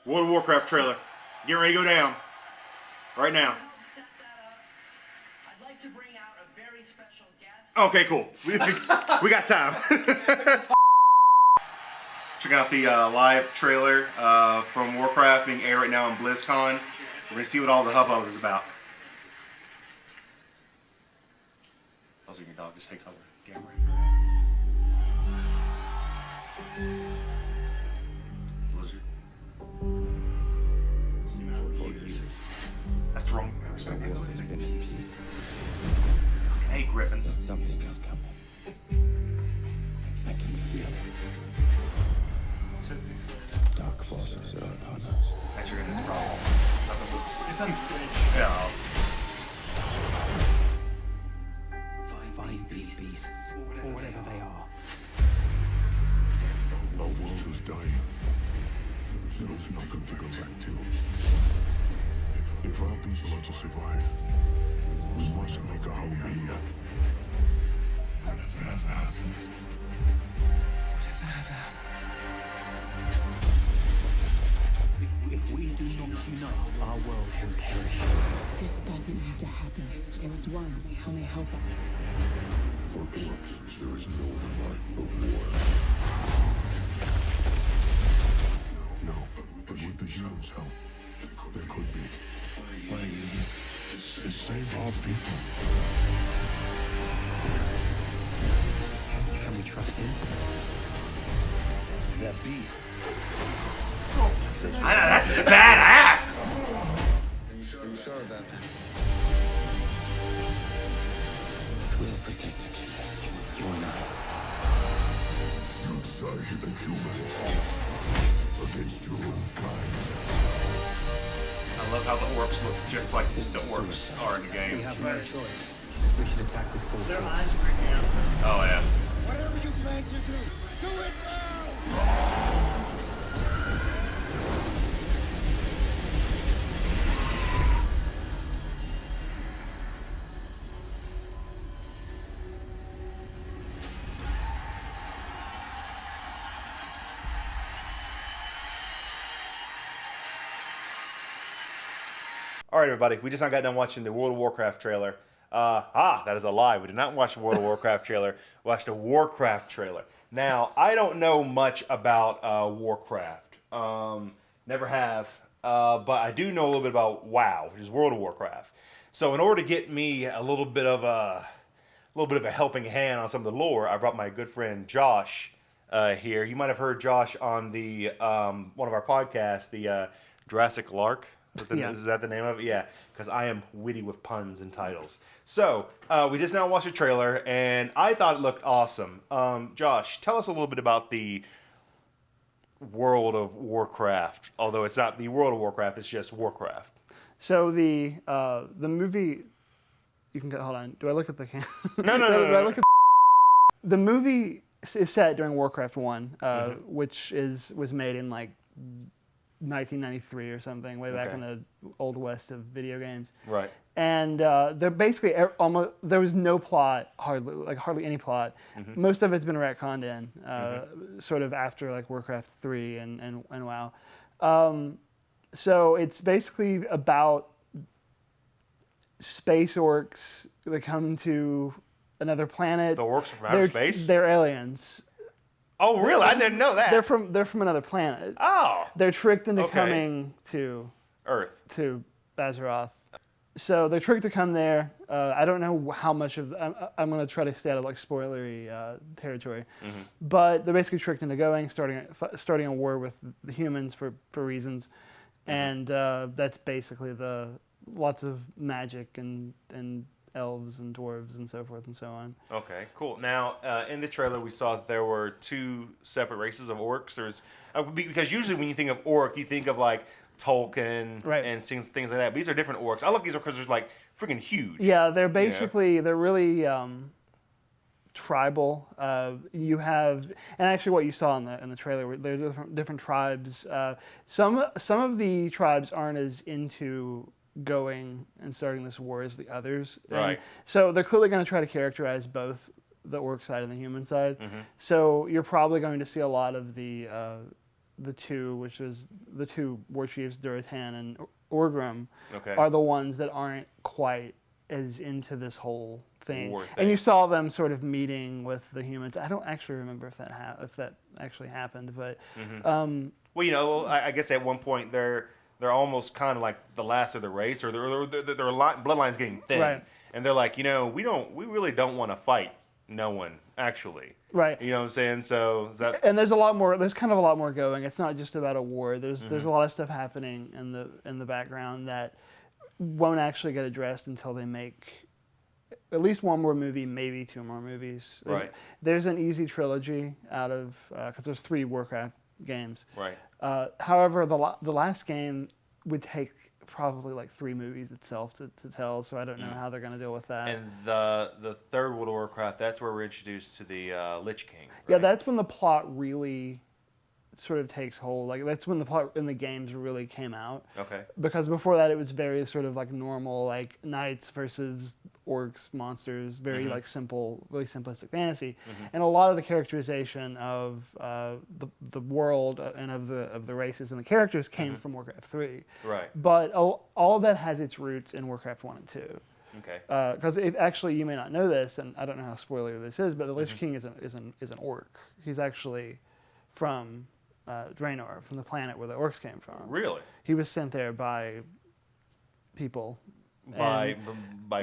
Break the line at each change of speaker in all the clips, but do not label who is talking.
World of Warcraft trailer. Get ready to go down. Right now.
I'd like to bring out a very special guest.
Okay, cool. We got time. Check out the live trailer from Warcraft being aired right now on BlizzCon. We're going to see what all the hubbub is about. Also, your dog just takes over the camera. Blizzard.
For years,
That's the wrong
the world has been in peace.
Hey, Griffins.
Something is coming. I can feel it. Dark forces are upon us.
That's your guys' problem. It's on yeah.
Find these beasts, or whatever they are.
Our world is dying. There is nothing to go back to. If our people are to survive, we must make a home here. Whatever happens.
If we do not unite, our world will perish.
This doesn't need to happen. There is one who may help us.
For orcs, there is no other life but war. No, but with the humans' help, there could be. Why are you here? To save our people.
Can we trust him? They're beasts.
I know, that's badass!
Are you sure about that? We'll protect the kid. You and I.
You sided the humans against your own kind.
I love how the orcs look just like the
This is
orcs
suicide.
are in the game.
We have no choice. We should attack with full force.
Oh, yeah.
Whatever you plan to do, do it now!
All right, everybody. We just now got done watching the World of Warcraft trailer. That is a lie. We did not watch the World of Warcraft trailer. We watched a Warcraft trailer. Now, I don't know much about Warcraft. Never have. But I do know a little bit about WoW, which is World of Warcraft. So in order to get me a little bit of a helping hand on some of the lore, I brought my good friend Josh here. You might have heard Josh on the one of our podcasts, the Jurassic Lark. Is that the name of it? Yeah, because I am witty with puns and titles. So, we just now watched a trailer, and I thought it looked awesome. Josh, tell us a little bit about the World of Warcraft. Although it's not the World of Warcraft, it's just Warcraft.
So the movie, you can go. Hold on. Do I look at the camera?
No.
Do I look at the movie? Is set during Warcraft 1, which was made in like 1993 or something, way back in the old west of video games.
Right.
And they're basically almost there was no plot, hardly any plot. Most of it's been retconned in, sort of after like Warcraft 3 and WoW. So it's basically about space orcs that come to another planet.
The orcs are from outer space?
They're aliens.
Oh, really? I didn't know that.
They're from another planet.
Oh.
They're tricked into
Okay.
coming to
Earth.
Azeroth. So they're tricked to come there. I don't know how much of. I'm going to try to stay out of like spoilery territory, but they're basically tricked into going, starting a war with the humans for reasons, and that's basically the lots of magic and elves and dwarves and so forth and so on.
Okay, cool. Now, in the trailer, we saw that there were two separate races of orcs. There's because usually when you think of orc, you think of like Tolkien and things like that. But these are different orcs. I love these because they're like freaking huge.
Yeah, they're basically they're really tribal. You have, and actually, what you saw in the trailer, there are different tribes. Some of the tribes aren't as into going and starting this war as the others.
Right.
And so they're clearly going to try to characterize both the orc side and the human side. So you're probably going to see a lot of the the two, which was the two war chiefs, Duratan and Orgrim,
Okay.
are the ones that aren't quite as into this whole thing.
War
And you
thing.
saw them sort of meeting with the humans. I don't actually remember if that actually happened, but
Well, you know, I guess at one point they're almost kind of like the last of the race, or their bloodline's getting thin,
Right.
and they're like, you know, we really don't want to fight no one actually.
right.
You know what I'm saying? So is that
And there's a lot more. There's kind of a lot more going. It's not just about a war. There's a lot of stuff happening in the background that won't actually get addressed until they make at least one more movie, maybe two more movies.
Right.
There's an easy trilogy out of because there's 3 Warcraft games.
right?
However, the last game would take probably like 3 movies itself to tell. So I don't know how they're going to deal with that.
And the third World of Warcraft, that's where we're introduced to the Lich King.
Yeah,
right?
that's when the plot really sort of takes hold. Like that's when the plot in the games really came out.
Okay.
Because before that, it was very sort of like normal, like knights versus orcs, monsters, very like simple, really simplistic fantasy, and a lot of the characterization of the world and of the races and the characters came from Warcraft 3.
Right.
But all of that has its roots in Warcraft 1 and 2.
Okay.
Because actually, you may not know this, and I don't know how spoiler this is, but the Lich King is an orc. He's actually from Draenor, from the planet where the orcs came from.
Really?
He was sent there by people.
By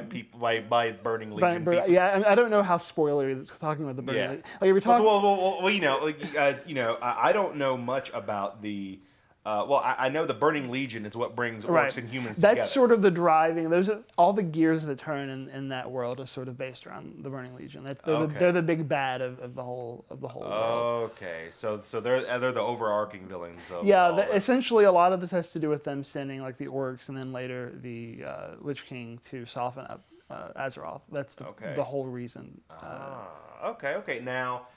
people by Burning Legion.
But,
people.
yeah, I don't know how spoilery talking about the Burning
Yeah.
Legion. Like if you're talking,
Well, you know, like, you know, I don't know much about the. I know the Burning Legion is what brings orcs
right?
and humans
That's
together.
sort of the driving. Those are all the gears that turn in that world are sort of based around the Burning Legion. They're the big bad of the whole world.
Okay, so they're the overarching villains of
Yeah,
all this.
essentially a lot of this has to do with them sending like the orcs and then later the Lich King to soften up Azeroth. That's the whole reason.
Okay. Now,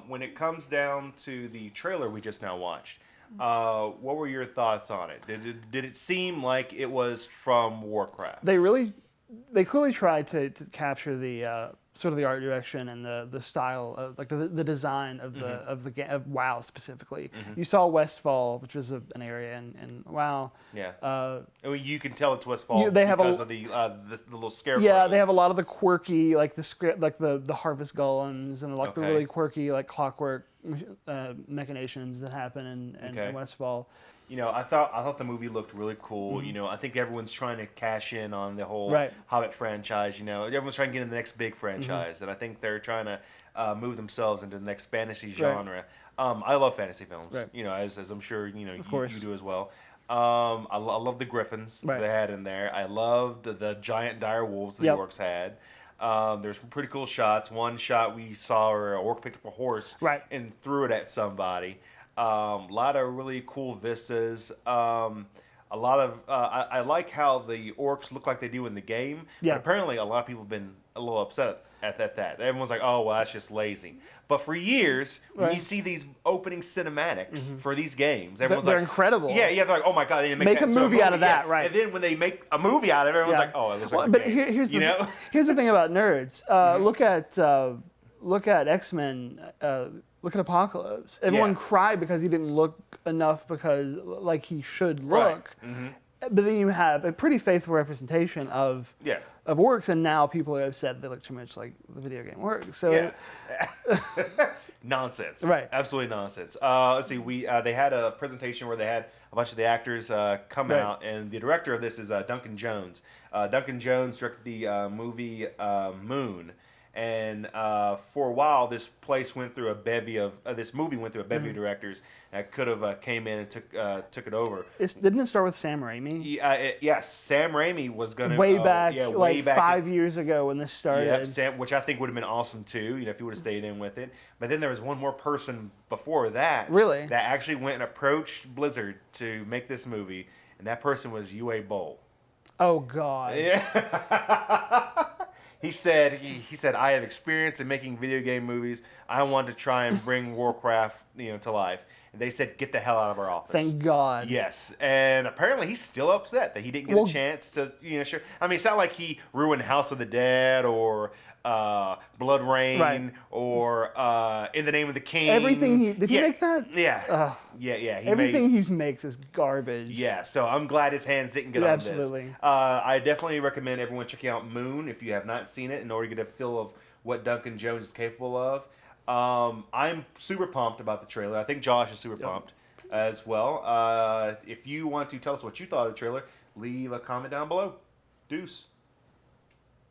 when it comes down to the trailer we just now watched, what were your thoughts on it? Did it seem like it was from Warcraft?
They clearly tried to capture the sort of the art direction and the style, like the design of of WoW specifically. You saw Westfall, which was an area in WoW.
Yeah. I mean, you can tell it's Westfall
They have
because of the little scarecrows.
Yeah, they have a lot of the quirky, like the script, like the harvest golems and like the
Okay.
really quirky, like clockwork machinations that happen in Westfall.
You know, I thought the movie looked really cool. You know, I think everyone's trying to cash in on the whole
Right.
Hobbit franchise. You know, everyone's trying to get into the next big franchise, and I think they're trying to move themselves into the next fantasy genre. I love fantasy films.
Right.
You know, as I'm sure you know
course.
you do as well. I love the griffins
Right.
they had in there. I loved the giant dire wolves the
Yep.
orcs had. There's some pretty cool shots. One shot we saw where an orc picked up a horse
Right.
and threw it at somebody. A lot of really cool vistas. A lot of I like how the orcs look like they do in the game.
Yeah.
But apparently, a lot of people have been a little upset at that. Everyone's like, "Oh, well, that's just lazy." But for years, when
Right.
you see these opening cinematics for these games, everyone's
They're
like,
incredible.
Yeah, they're like, "Oh my god, they didn't
Make
that
a
into
movie out of
Yeah.
that, right.
And then when they make a movie out of it, everyone's
Yeah.
like, "Oh, it looks
Well,
like a
but
game."
here's
you
the
know?
here's the thing about nerds. Look at X-Men. Look at Apocalypse. Everyone
Yeah.
cried because he didn't look enough because like he should look.
Right.
But then you have a pretty faithful representation of
Yeah.
orcs, and now people are upset they look too much like the video game orcs. So
Yeah. Nonsense.
Right.
Absolutely nonsense. Let's see. They had a presentation where they had a bunch of the actors come
Right.
out, and the director of this is Duncan Jones. Duncan Jones directed the movie Moon, and for a while, this movie went through a bevy of directors that could have came in and took it over.
didn't it start with Sam Raimi?
Yes, Sam Raimi was gonna
Way back,
way
like
back
5 years ago when this started.
Yep, Sam, which I think would have been awesome too, you know, if he would have stayed in with it. But then there was one more person before that,
Really?
that actually went and approached Blizzard to make this movie, and that person was Uwe Boll.
Oh God.
Yeah. He said, I have experience in making video game movies. I want to try and bring Warcraft to life. And they said, "Get the hell out of our office."
Thank God.
Yes, and apparently he's still upset that he didn't get a chance to, sure. I mean, it's not like he ruined House of the Dead or Blood Rain
Right.
or In the Name of the King.
Everything did he make that?
Yeah, yeah.
Everything he makes is garbage.
Yeah, so I'm glad his hands didn't get
Yeah,
on
absolutely.
this. I definitely recommend everyone checking out Moon if you have not seen it in order to get a feel of what Duncan Jones is capable of. I'm super pumped about the trailer. I think Josh is super pumped as well. If you want to tell us what you thought of the trailer, leave a comment down below. Deuce.